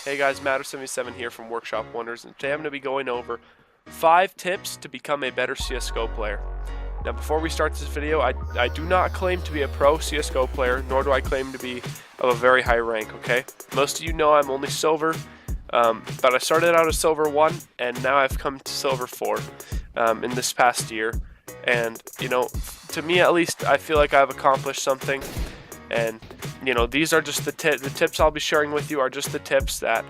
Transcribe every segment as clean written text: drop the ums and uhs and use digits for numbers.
Hey guys, Matter77 here from Workshop Wonders, and today I'm going to be going over 5 tips to become a better CSGO player. Now before we start this video, I do not claim to be a pro CSGO player, nor do I claim to be of a very high rank, okay? Most of you know I'm only silver, but I started out as silver 1, and now I've come to silver 4 in this past year. And, you know, to me at least, I feel like I've accomplished something. And you know, these are just the tips I'll be sharing with you are just the tips that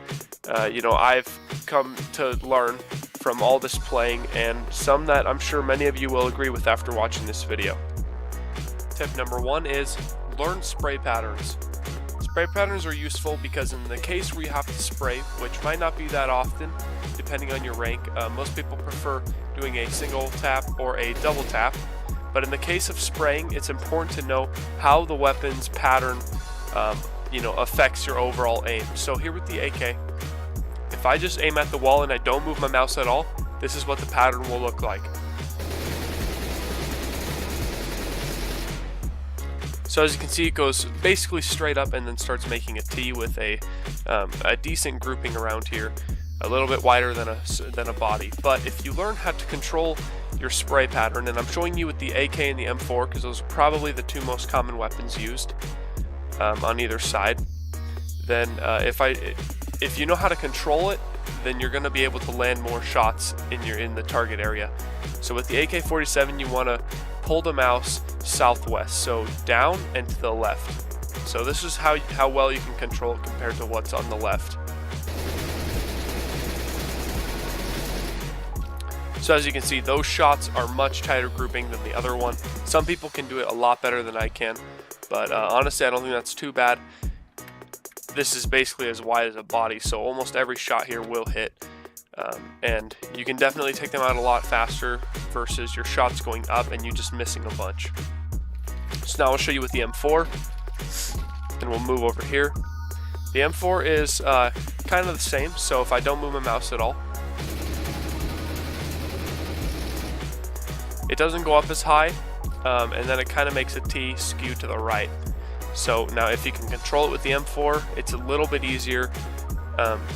you know, I've come to learn from all this playing, and some that I'm sure many of you will agree with after watching this video. Tip number 1 is learn spray patterns. Spray patterns are useful because in the case where you have to spray, which might not be that often depending on your rank, most people prefer doing a single tap or a double tap. But in the case of spraying, it's important to know how the weapon's pattern you know, affects your overall aim. So here with the AK, if I just aim at the wall and I don't move my mouse at all, this is what the pattern will look like. So as you can see, it goes basically straight up and then starts making a T with a decent grouping around here, a little bit wider than a body. But if you learn how to control your spray pattern, and I'm showing you with the AK and the M4 because those are probably the two most common weapons used on either side, then if you know how to control it, then you're going to be able to land more shots in the target area. So with the AK-47, you want to pull the mouse southwest, so down and to the left. So this is how well you can control it compared to what's on the left. So as you can see, those shots are much tighter grouping than the other one. Some people can do it a lot better than I can, but honestly I don't think that's too bad. This is basically as wide as a body, so almost every shot here will hit. And you can definitely take them out a lot faster versus your shots going up and you just missing a bunch. So now I'll show you with the M4, and we'll move over here. The M4 is kind of the same, so if I don't move my mouse at all, it doesn't go up as high, and then it kind of makes a T skew to the right. So now if you can control it with the M4, it's a little bit easier.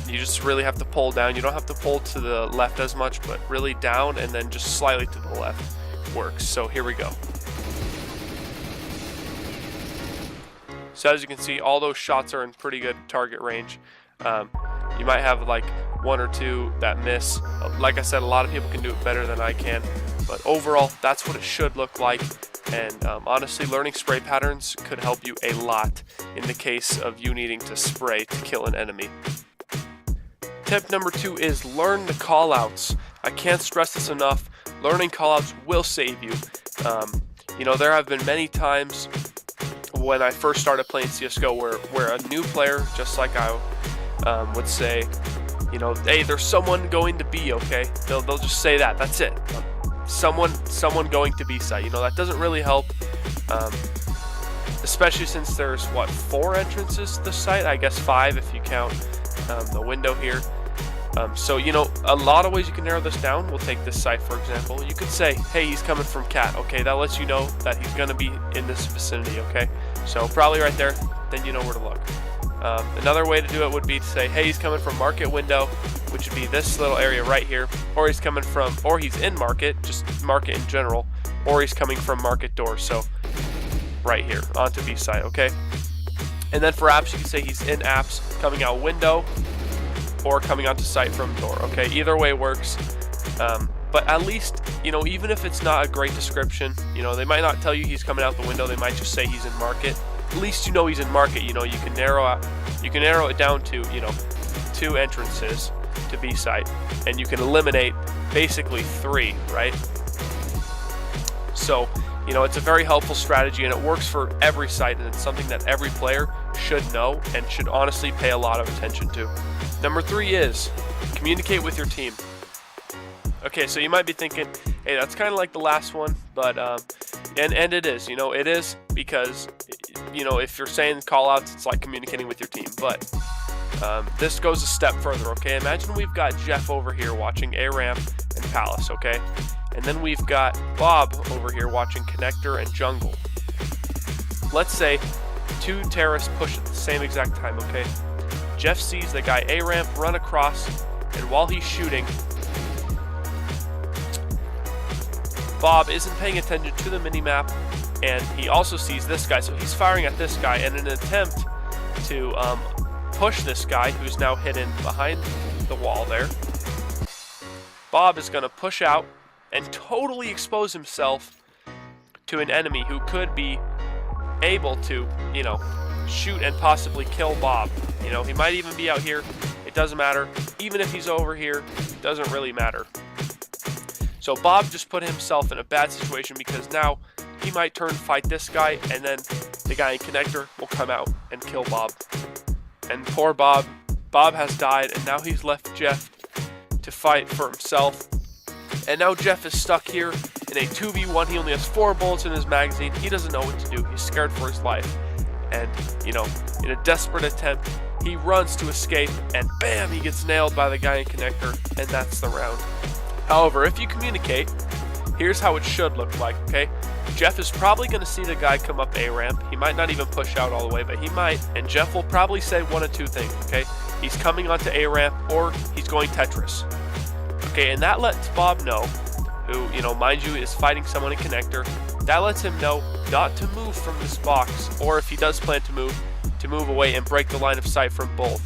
You just really have to pull down. You don't have to pull to the left as much, but really down and then just slightly to the left works. So here we go. So as you can see, all those shots are in pretty good target range. You might have like 1 or 2 that miss. Like I said, a lot of people can do it better than I can. But overall, that's what it should look like. And honestly, learning spray patterns could help you a lot in the case of you needing to spray to kill an enemy. Tip number 2 is learn the callouts. I can't stress this enough. Learning callouts will save you. You know, there have been many times when I first started playing CSGO where a new player, just like I would say, you know, hey, there's someone going to B, okay? They'll just say that. That's it. Someone going to B site. You know, that doesn't really help, especially since there's what, 4 entrances to the site, I guess 5 if you count the window here. So you know, a lot of ways you can narrow this down. We'll take this site for example. You could say, hey, he's coming from cat. Okay, that lets you know that he's gonna be in this vicinity. Okay, so probably right there, then you know where to look. Another way to do it would be to say, hey, he's coming from market window, which would be this little area right here, or he's coming from, or he's in market, just market in general, or he's coming from market door, so right here onto B site, okay? And then for apps, you can say he's in apps, coming out window, or coming onto site from door, okay? Either way works, but at least, you know, even if it's not a great description, you know, they might not tell you he's coming out the window, they might just say he's in market. At least you know he's in market. You know, you can narrow it down to, you know, 2 entrances to B site, and you can eliminate basically 3, right? So, you know, it's a very helpful strategy, and it works for every site, and it's something that every player should know and should honestly pay a lot of attention to. Number 3 is communicate with your team. Okay, so you might be thinking, hey, that's kind of like the last one, but and it is, you know, it is, because, you know, if you're saying callouts, it's like communicating with your team. But this goes a step further, okay? Imagine we've got Jeff over here watching A ramp and Palace, okay? And then we've got Bob over here watching Connector and Jungle. Let's say 2 terrorists push at the same exact time, okay? Jeff sees the guy A-ramp run across, and while he's shooting, Bob isn't paying attention to the minimap, and he also sees this guy, so he's firing at this guy in an attempt to push this guy who's now hidden behind the wall there. Bob is going to push out and totally expose himself to an enemy who could be able to, you know, shoot and possibly kill Bob. You know, he might even be out here. It doesn't matter. Even if he's over here, it doesn't really matter. So Bob just put himself in a bad situation because now he might turn fight this guy, and then the guy in connector will come out and kill Bob. And poor Bob. Bob has died, and now he's left Jeff to fight for himself. And now Jeff is stuck here in a 2v1. He only has 4 bullets in his magazine. He doesn't know what to do. He's scared for his life. And, you know, in a desperate attempt, he runs to escape, and bam, he gets nailed by the guy in connector, and that's the round. However, if you communicate, here's how it should look like, okay? Jeff is probably going to see the guy come up A-ramp. He might not even push out all the way, but he might. And Jeff will probably say one of two things, okay? He's coming onto A-ramp, or he's going Tetris. Okay, and that lets Bob know, who, you know, mind you, is fighting someone in connector. That lets him know not to move from this box, or if he does plan to move away and break the line of sight from both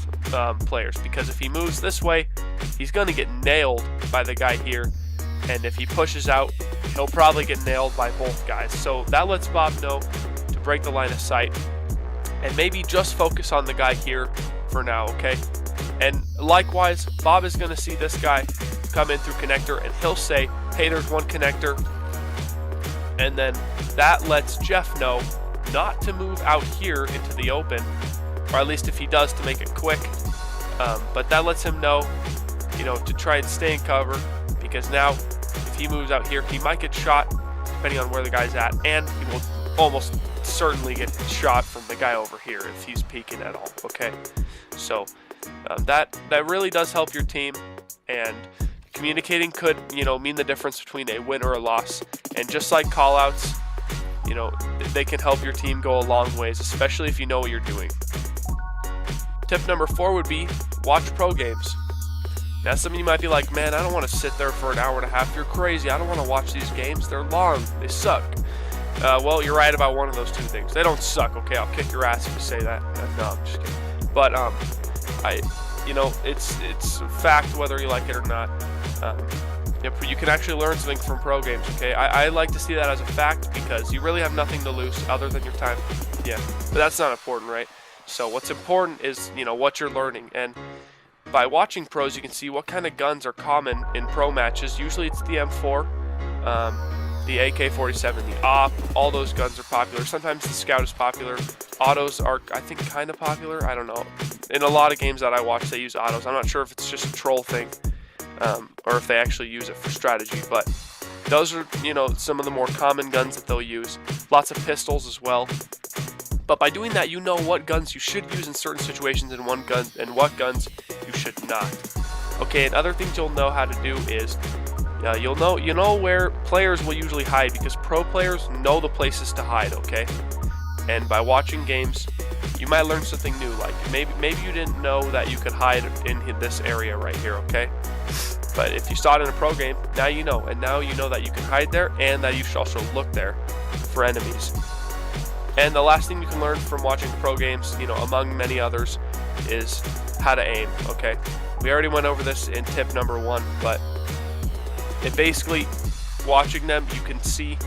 players. Because if he moves this way, he's going to get nailed by the guy here. And if he pushes out, he'll probably get nailed by both guys. So that lets Bob know to break the line of sight and maybe just focus on the guy here for now, okay? And likewise, Bob is going to see this guy come in through connector, and he'll say, hey, there's one connector. And then that lets Jeff know not to move out here into the open, or at least if he does, to make it quick. But that lets him know, you know, to try and stay in cover, because now if he moves out here, he might get shot depending on where the guy's at, and he will almost certainly get shot from the guy over here if he's peeking at all, okay? So that really does help your team, and communicating could, you know, mean the difference between a win or a loss. And just like callouts, you know, they can help your team go a long ways, especially if you know what you're doing. Tip number 4 would be watch pro games. Now, some of you might be like, man, I don't want to sit there for an hour and a half. You're crazy. I don't want to watch these games. They're long. They suck. Well, you're right about one of those two things. They don't suck, okay? I'll kick your ass if you say that. No, I'm just kidding. But, you know, it's a fact whether you like it or not. You can actually learn something from pro games, okay? I like to see that as a fact because you really have nothing to lose other than your time. Yeah, but that's not important, right? So what's important is, you know, what you're learning. And by watching pros, you can see what kind of guns are common in pro matches. Usually it's the M4, the AK-47, the AWP, all those guns are popular. Sometimes the Scout is popular. Autos are, I think, kind of popular. I don't know. In a lot of games that I watch, they use autos. I'm not sure if it's just a troll thing or if they actually use it for strategy, but those are, you know, some of the more common guns that they'll use. Lots of pistols as well. But by doing that, you know what guns you should use in certain situations and what guns you should not. Okay, and other things you'll know how to do is you'll know where players will usually hide, because pro players know the places to hide, okay? And by watching games, you might learn something new, like maybe you didn't know that you could hide in this area right here, okay? But if you saw it in a pro game, now you know, and now you know that you can hide there and that you should also look there for enemies. And the last thing you can learn from watching pro games, you know, among many others, is how to aim, okay? We already went over this in tip number 1, but it basically, watching them, you can see,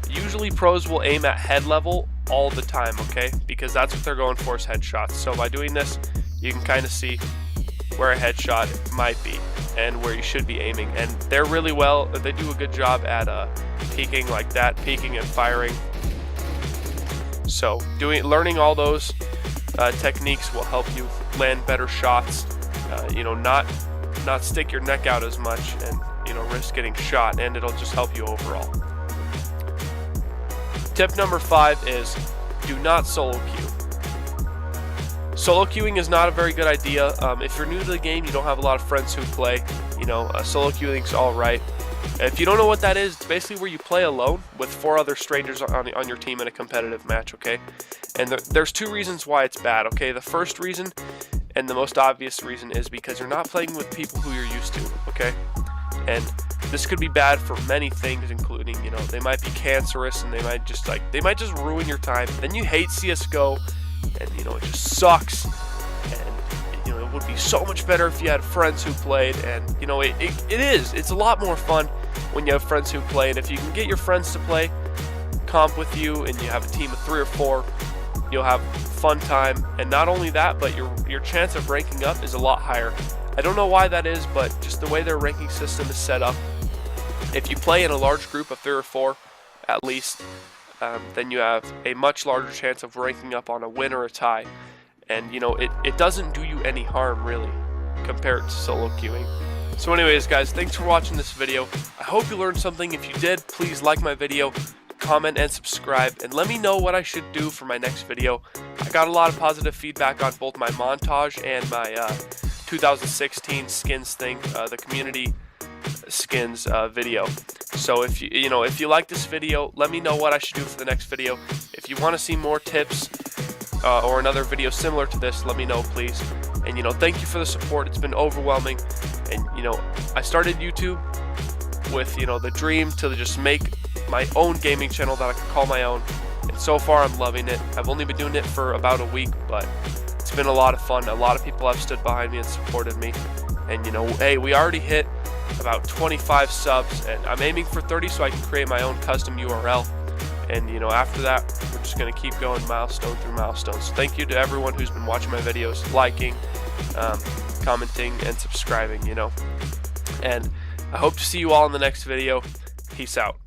usually pros will aim at head level all the time, okay? Because that's what they're going for, is headshots. So by doing this, you can kind of see where a headshot might be and where you should be aiming. And they're really they do a good job at peeking like that, peeking and firing. So learning all those techniques will help you land better shots, you know, not stick your neck out as much and, you know, risk getting shot, and it'll just help you overall. Tip number 5 is do not solo queue. Solo queuing is not a very good idea. If you're new to the game, you don't have a lot of friends who play, you know, solo queuing's alright. If you don't know what that is, it's basically where you play alone with 4 other strangers on your team in a competitive match, okay? And there's 2 reasons why it's bad, okay? The first reason And the most obvious reason is because you're not playing with people who you're used to, okay? And this could be bad for many things, including, you know, they might be cancerous and they might just ruin your time. Then you hate CSGO and, you know, it just sucks. And, you know, it would be so much better if you had friends who played. And, you know, it's a lot more fun when you have friends who play. And if you can get your friends to play comp with you and you have a team of 3 or 4, you'll have fun time. And not only that, but your chance of ranking up is a lot higher. I don't know why that is, but just the way their ranking system is set up, if you play in a large group of 3 or 4 at least, then you have a much larger chance of ranking up on a win or a tie. And, you know, it doesn't do you any harm really compared to solo queuing. So anyways guys, thanks for watching this video. I hope you learned something. If you did, please like my video, comment and subscribe, and let me know what I should do for my next video. I got a lot of positive feedback on both my montage and my 2016 skins thing, the community skins video. So if you like this video, let me know what I should do for the next video. If you want to see more tips or another video similar to this, let me know please. And, you know, thank you for the support. It's been overwhelming. And, you know, I started YouTube with, you know, the dream to just make my own gaming channel that I can call my own. And so far I'm loving it. I've only been doing it for about a week, but it's been a lot of fun. A lot of people have stood behind me and supported me. And, you know, hey, we already hit about 25 subs, and I'm aiming for 30 so I can create my own custom URL. And, you know, after that, we're just going to keep going milestone through milestone. So thank you to everyone who's been watching my videos, liking, commenting, and subscribing, you know. And I hope to see you all in the next video. Peace out.